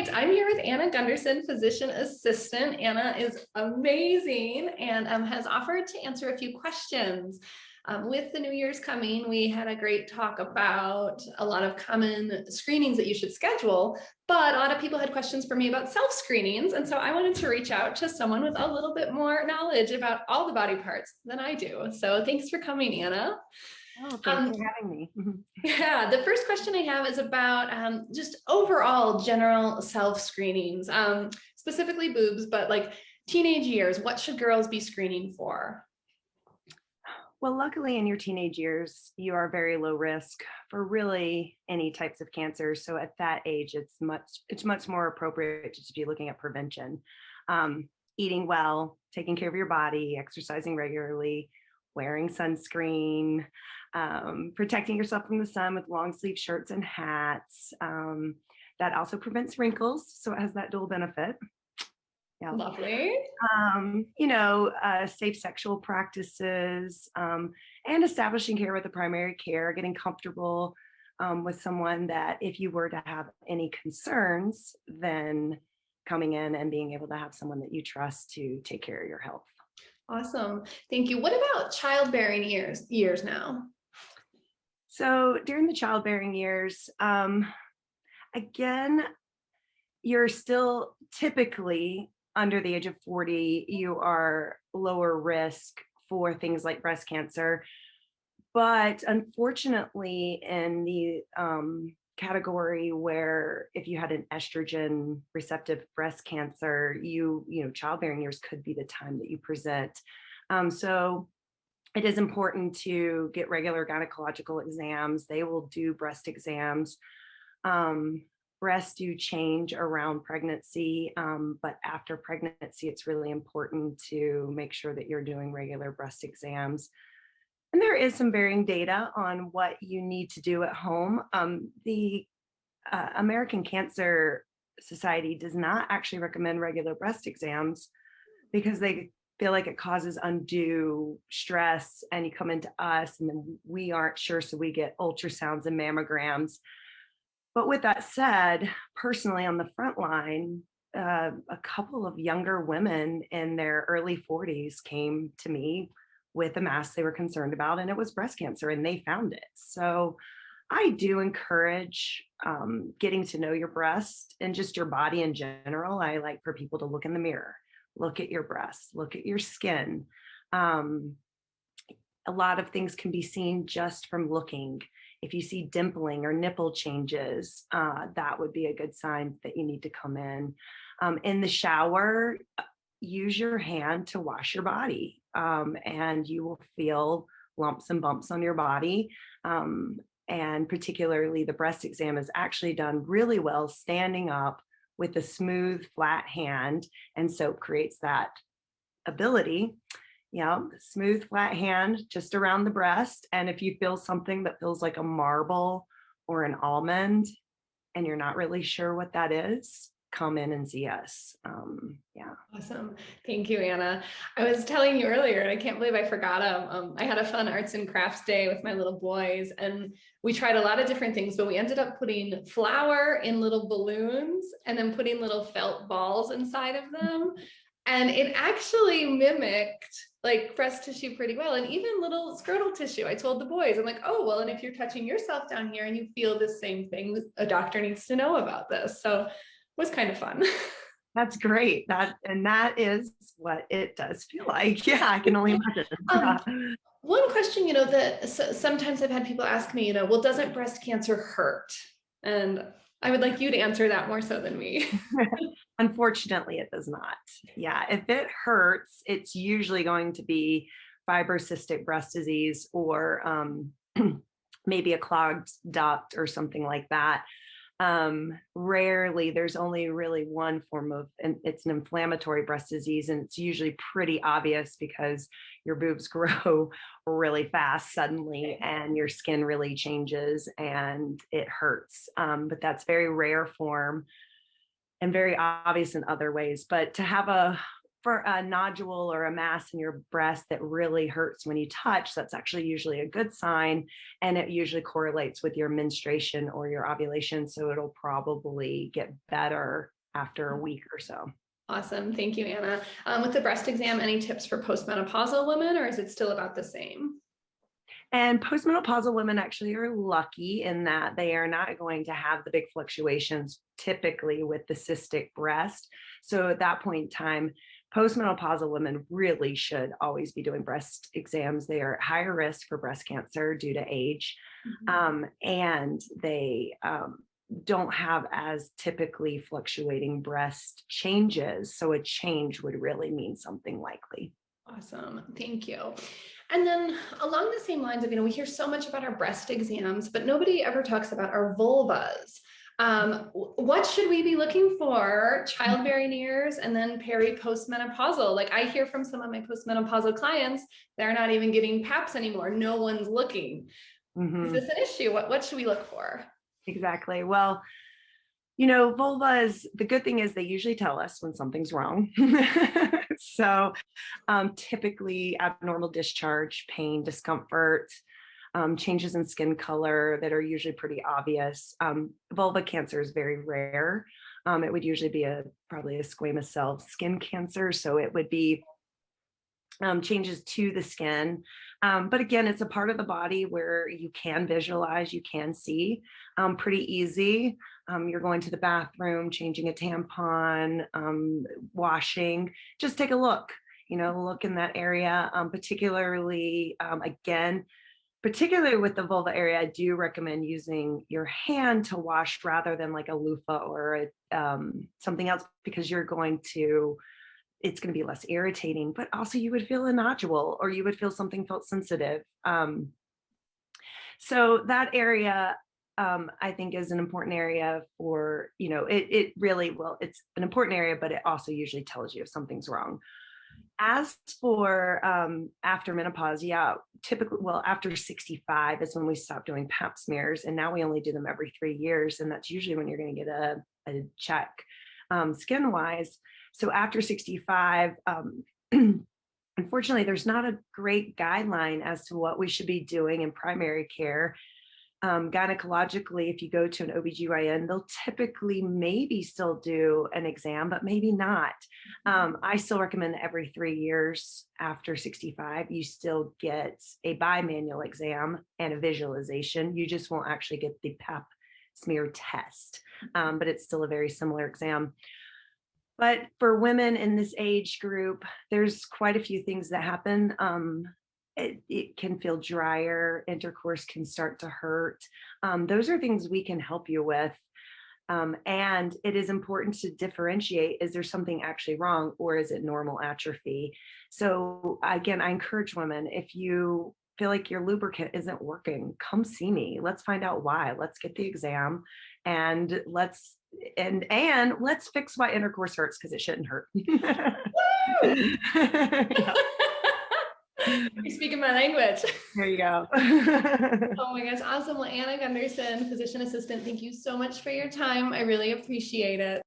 right, I'm here with Anna Gunderson, physician assistant. Anna is amazing and has offered to answer a few questions. With the New Year's coming, we had a great talk about a lot of common screenings that you should schedule, but a lot of people had questions for me about self-screenings. And so I wanted to reach out to someone with a little bit more knowledge about all the body parts than I do. So thanks for coming, Anna. Oh, thanks for having me. Yeah, the first question I have is about just overall general self-screenings, specifically boobs, but like teenage years. What should girls be screening for? Well, luckily in your teenage years, you are very low risk for really any types of cancer. So at that age, it's much more appropriate to just be looking at prevention. Eating well, taking care of your body, exercising regularly, wearing sunscreen, protecting yourself from the sun with long sleeve shirts and hats. That also prevents wrinkles, so it has that dual benefit. Yeah. Lovely. Safe sexual practices, and establishing care with the primary care, getting comfortable with someone that if you were to have any concerns, then coming in and being able to have someone that you trust to take care of your health. Awesome. Thank you. What about childbearing years now? So during the childbearing years, again, you're still typically under the age of 40, you are lower risk for things like breast cancer. But unfortunately, in the category where if you had an estrogen receptive breast cancer, childbearing years could be the time that you present. So it is important to get regular gynecological exams. They will do breast exams. Breasts do change around pregnancy, but after pregnancy, it's really important to make sure that you're doing regular breast exams. And there is some varying data on what you need to do at home. The American Cancer Society does not actually recommend regular breast exams because they feel like it causes undue stress, and you come into us and then we aren't sure, so we get ultrasounds and mammograms. But with that said, personally on the front line, a couple of younger women in their early 40s came to me with a mass they were concerned about, and it was breast cancer, and they found it. So I do encourage getting to know your breast and just your body in general. I like for people to look in the mirror, look at your breasts, look at your skin. A lot of things can be seen just from looking. If you see dimpling or nipple changes, that would be a good sign that you need to come in. In the shower, use your hand to wash your body, and you will feel lumps and bumps on your body. And particularly the breast exam is actually done really well standing up with a smooth, flat hand, and soap creates that ability. Smooth, flat hand just around the breast. And if you feel something that feels like a marble or an almond and you're not really sure what that is, come in and see us. Awesome. Thank you, Anna. I was telling you earlier, and I can't believe I forgot. I had a fun arts and crafts day with my little boys, and we tried a lot of different things, but we ended up putting flour in little balloons and then putting little felt balls inside of them. And it actually mimicked like breast tissue pretty well, and even little scrotal tissue. I told the boys, I'm like, oh, well, and if you're touching yourself down here and you feel the same thing, a doctor needs to know about this. So it was kind of fun. That's great. That is what it does feel like. Yeah, I can only imagine. One question, that sometimes I've had people ask me, well, doesn't breast cancer hurt? And I would like you to answer that more so than me. Unfortunately, it does not. Yeah, if it hurts, it's usually going to be fibrocystic breast disease or maybe a clogged duct or something like that. Rarely, there's only really one form of, and it's an inflammatory breast disease, and it's usually pretty obvious because your boobs grow really fast suddenly and your skin really changes and it hurts. But that's very rare form and very obvious in other ways. But to have a for a nodule or a mass in your breast that really hurts when you touch, that's actually usually a good sign. And it usually correlates with your menstruation or your ovulation. So it'll probably get better after a week or so. Awesome. Thank you, Anna. With the breast exam, any tips for postmenopausal women, or is it still about the same? And postmenopausal women actually are lucky in that they are not going to have the big fluctuations typically with the cystic breast. So at that point in time, postmenopausal women really should always be doing breast exams. They are at higher risk for breast cancer due to age, and they don't have as typically fluctuating breast changes. So a change would really mean something likely. Awesome. Thank you. And then along the same lines of, we hear so much about our breast exams, but nobody ever talks about our vulvas. What should we be looking for childbearing years and then postmenopausal? Like I hear from some of my postmenopausal clients, they're not even getting PAPs anymore. No one's looking. Is this an issue? What should we look for? Exactly. Well, vulvas, the good thing is they usually tell us when something's wrong. So typically abnormal discharge, pain, discomfort, changes in skin color that are usually pretty obvious. Vulva cancer is very rare. It would usually be probably a squamous cell skin cancer. So it would be changes to the skin. But again, it's a part of the body where you can visualize, you can see pretty easy. You're going to the bathroom, changing a tampon, washing, just take a look, look in that area, particularly, particularly with the vulva area, I do recommend using your hand to wash rather than like a loofah or something else, because it's going to be less irritating, but also you would feel a nodule or you would feel something felt sensitive. So that area, I think is an important area for, it really, well, it's an important area, but it also usually tells you if something's wrong. As for after menopause, typically, after 65 is when we stop doing pap smears, and now we only do them every 3 years, and that's usually when you're going to get a check skin wise. So after 65, unfortunately, there's not a great guideline as to what we should be doing in primary care. Gynecologically, if you go to an OBGYN, they'll typically maybe still do an exam, but maybe not. I still recommend every 3 years after 65, you still get a bimanual exam and a visualization. You just won't actually get the pap smear test, but it's still a very similar exam. But for women in this age group, there's quite a few things that happen. It can feel drier, intercourse can start to hurt. Those are things we can help you with. And it is important to differentiate, is there something actually wrong or is it normal atrophy? So again, I encourage women, if you feel like your lubricant isn't working, come see me. Let's find out why. Let's get the exam and let's fix why intercourse hurts, because it shouldn't hurt. You're speaking my language. There you go. Oh my gosh, awesome. Well, Anna Gunderson, physician assistant, thank you so much for your time. I really appreciate it.